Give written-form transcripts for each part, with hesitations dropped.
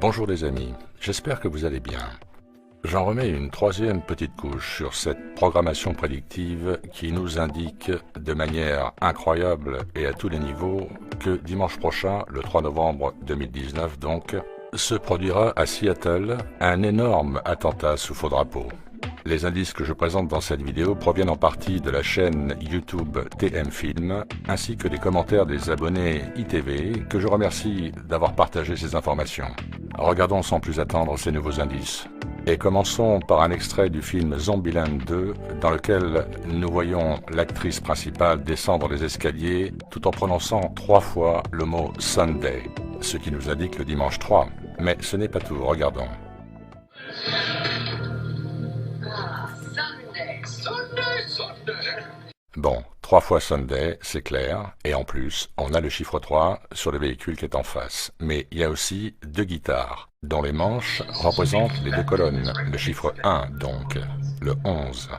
Bonjour les amis, j'espère que vous allez bien. J'en remets une troisième petite couche sur cette programmation prédictive qui nous indique de manière incroyable et à tous les niveaux que dimanche prochain, le 3 novembre 2019 donc, se produira à Seattle un énorme attentat sous faux drapeau. Les indices que je présente dans cette vidéo proviennent en partie de la chaîne YouTube TM Film, ainsi que des commentaires des abonnés ITV, que je remercie d'avoir partagé ces informations. Regardons sans plus attendre ces nouveaux indices. Et commençons par un extrait du film Zombieland 2, dans lequel nous voyons l'actrice principale descendre les escaliers tout en prononçant 3 fois le mot Sunday, ce qui nous indique le dimanche 3. Mais ce n'est pas tout, regardons. Bon, 3 fois Sunday, c'est clair, et en plus, on a le chiffre 3 sur le véhicule qui est en face. Mais il y a aussi 2 guitares, dont les manches représentent les 2 colonnes, le chiffre 1 donc, le 11.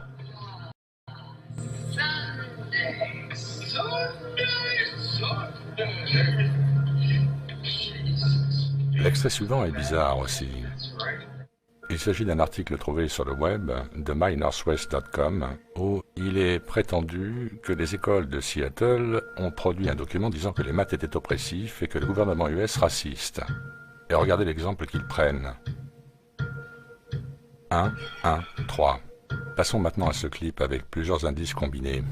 L'extrait suivant est bizarre aussi. Il s'agit d'un article trouvé sur le web de mynorthwest.com où il est prétendu que les écoles de Seattle ont produit un document disant que les maths étaient oppressifs et que le gouvernement US raciste. Et regardez l'exemple qu'ils prennent. 1, 1, 3. Passons maintenant à ce clip avec plusieurs indices combinés.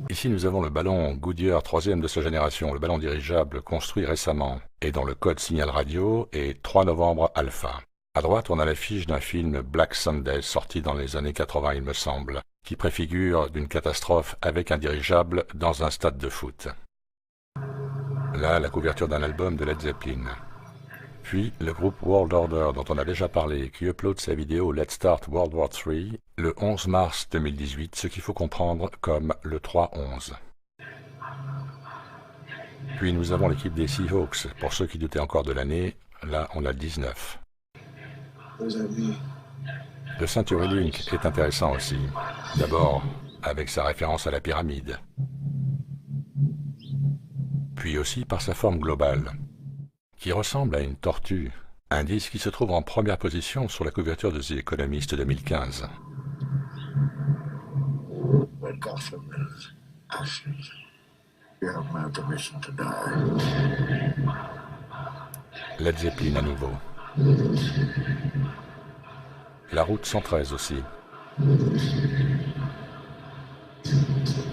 Ici nous avons le ballon Goodyear 3e de sa génération, le ballon dirigeable construit récemment et dont le code signal radio est 3 novembre alpha. À droite, on a l'affiche d'un film Black Sunday sorti dans les années 80, il me semble, qui préfigure d'une catastrophe avec un dirigeable dans un stade de foot. Là, la couverture d'un album de Led Zeppelin. Puis, le groupe World Order, dont on a déjà parlé, qui upload sa vidéo Let's Start World War III le 11 mars 2018, ce qu'il faut comprendre comme le 3-11. Puis, nous avons l'équipe des Seahawks, pour ceux qui doutaient encore de l'année, là, on a le 19. Le Century Link est intéressant aussi, d'abord avec sa référence à la pyramide, puis aussi par sa forme globale, qui ressemble à une tortue, indice qui se trouve en première position sur la couverture de The Economist 2015. Led Zeppelin à nouveau. La route 113 aussi.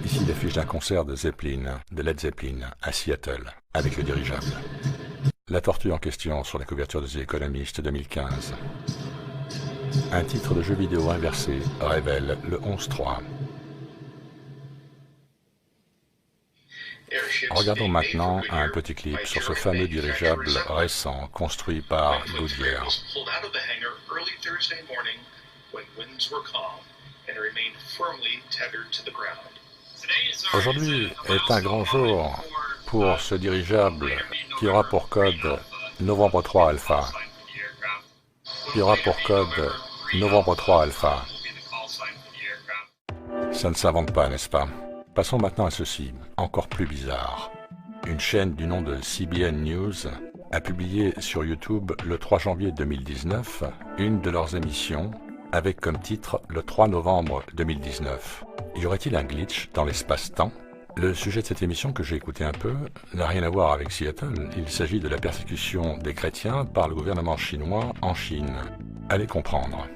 Ici l'affiche d'un concert de Zeppelin, de Led Zeppelin, à Seattle, avec le dirigeable. La tortue en question sur la couverture de The Economist 2015. Un titre de jeu vidéo inversé révèle le 11-3. Regardons maintenant un petit clip sur ce fameux dirigeable récent construit par Goodyear. Aujourd'hui est un grand jour pour ce dirigeable qui aura pour code novembre 3 alpha. Qui aura pour code novembre 3 alpha. Ça ne s'invente pas, n'est-ce pas? Passons maintenant à ceci, encore plus bizarre. Une chaîne du nom de CBN News a publié sur YouTube le 3 janvier 2019 une de leurs émissions avec comme titre le 3 novembre 2019. Y aurait-il un glitch dans l'espace-temps? Le sujet de cette émission que j'ai écouté un peu n'a rien à voir avec Seattle. Il s'agit de la persécution des chrétiens par le gouvernement chinois en Chine. Allez comprendre.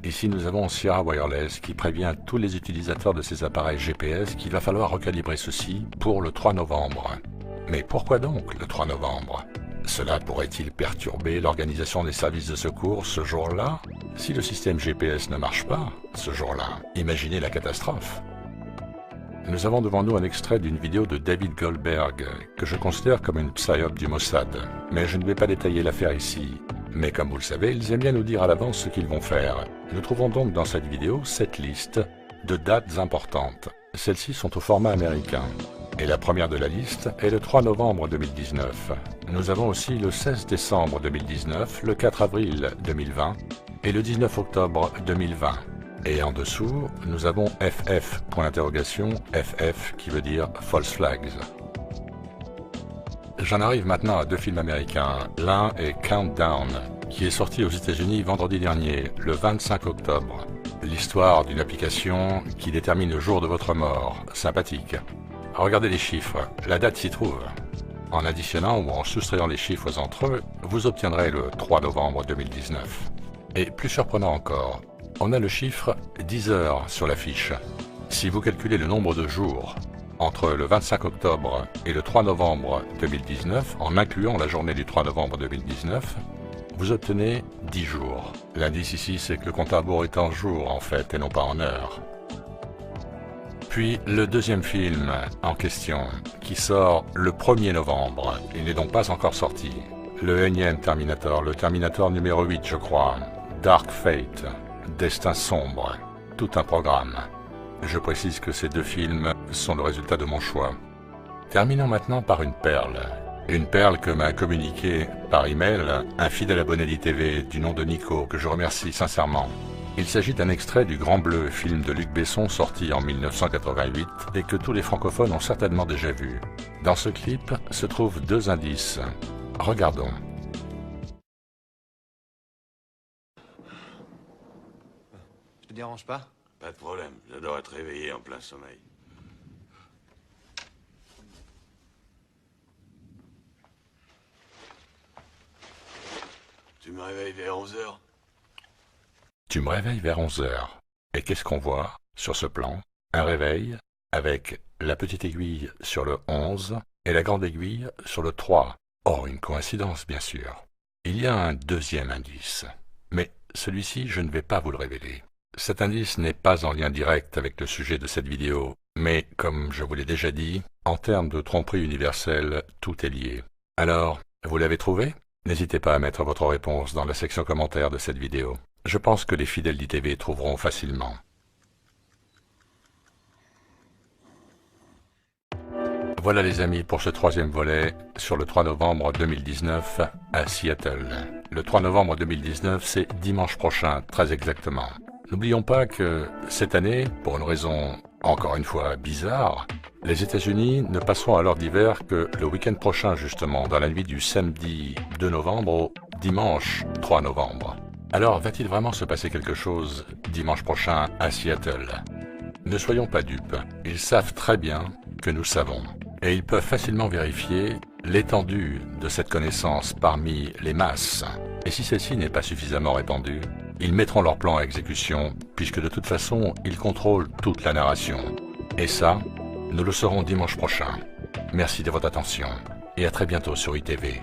Ici, nous avons Sierra Wireless qui prévient tous les utilisateurs de ces appareils GPS qu'il va falloir recalibrer ceci pour le 3 novembre. Mais pourquoi donc le 3 novembre? Cela pourrait-il perturber l'organisation des services de secours ce jour-là? Si le système GPS ne marche pas ce jour-là, imaginez la catastrophe. Nous avons devant nous un extrait d'une vidéo de David Goldberg que je considère comme une psyop du Mossad, mais je ne vais pas détailler l'affaire ici. Mais comme vous le savez, ils aiment bien nous dire à l'avance ce qu'ils vont faire. Nous trouvons donc dans cette vidéo cette liste de dates importantes. Celles-ci sont au format américain. Et la première de la liste est le 3 novembre 2019. Nous avons aussi le 16 décembre 2019, le 4 avril 2020 et le 19 octobre 2020. Et en dessous, nous avons FF, point d'interrogation, FF qui veut dire False Flags. J'en arrive maintenant à deux films américains. L'un est Countdown, qui est sorti aux États-Unis vendredi dernier, le 25 octobre. L'histoire d'une application qui détermine le jour de votre mort. Sympathique. Regardez les chiffres, la date s'y trouve. En additionnant ou en soustrayant les chiffres entre eux, vous obtiendrez le 3 novembre 2019. Et plus surprenant encore, on a le chiffre 10 heures sur l'affiche. Si vous calculez le nombre de jours entre le 25 octobre et le 3 novembre 2019, en incluant la journée du 3 novembre 2019, vous obtenez 10 jours. L'indice ici, c'est que le compte à rebours est en jours en fait, et non pas en heures. Puis le deuxième film en question, qui sort le 1er novembre, il n'est donc pas encore sorti. Le énième Terminator, le Terminator numéro 8 je crois, Dark Fate, Destin sombre, tout un programme. Je précise que ces deux films sont le résultat de mon choix. Terminons maintenant par une perle. Une perle que m'a communiquée par email un fidèle abonné d'ITV du nom de Nico, que je remercie sincèrement. Il s'agit d'un extrait du Grand Bleu, film de Luc Besson sorti en 1988 et que tous les francophones ont certainement déjà vu. Dans ce clip se trouvent deux indices. Regardons. Je te dérange pas? Pas de problème, j'adore être réveillé en plein sommeil. Tu me réveilles vers 11 h? Tu me réveilles vers 11 h. Et qu'est-ce qu'on voit sur ce plan? Un réveil avec la petite aiguille sur le 11 et la grande aiguille sur le 3. Oh, une coïncidence bien sûr. Il y a un deuxième indice, mais celui-ci je ne vais pas vous le révéler. Cet indice n'est pas en lien direct avec le sujet de cette vidéo, mais comme je vous l'ai déjà dit, en termes de tromperie universelle, tout est lié. Alors, vous l'avez trouvé? N'hésitez pas à mettre votre réponse dans la section commentaire de cette vidéo. Je pense que les fidèles d'ITV trouveront facilement. Voilà les amis pour ce troisième volet sur le 3 novembre 2019 à Seattle. Le 3 novembre 2019, c'est dimanche prochain, très exactement. N'oublions pas que cette année, pour une raison encore une fois bizarre, les États-Unis ne passeront à l'heure d'hiver que le week-end prochain justement, dans la nuit du samedi 2 novembre au dimanche 3 novembre. Alors va-t-il vraiment se passer quelque chose dimanche prochain à Seattle? Ne soyons pas dupes, ils savent très bien que nous savons. Et ils peuvent facilement vérifier l'étendue de cette connaissance parmi les masses. Et si celle-ci n'est pas suffisamment répandue, ils mettront leur plan à exécution, puisque de toute façon, ils contrôlent toute la narration. Et ça, nous le saurons dimanche prochain. Merci de votre attention, et à très bientôt sur ITV.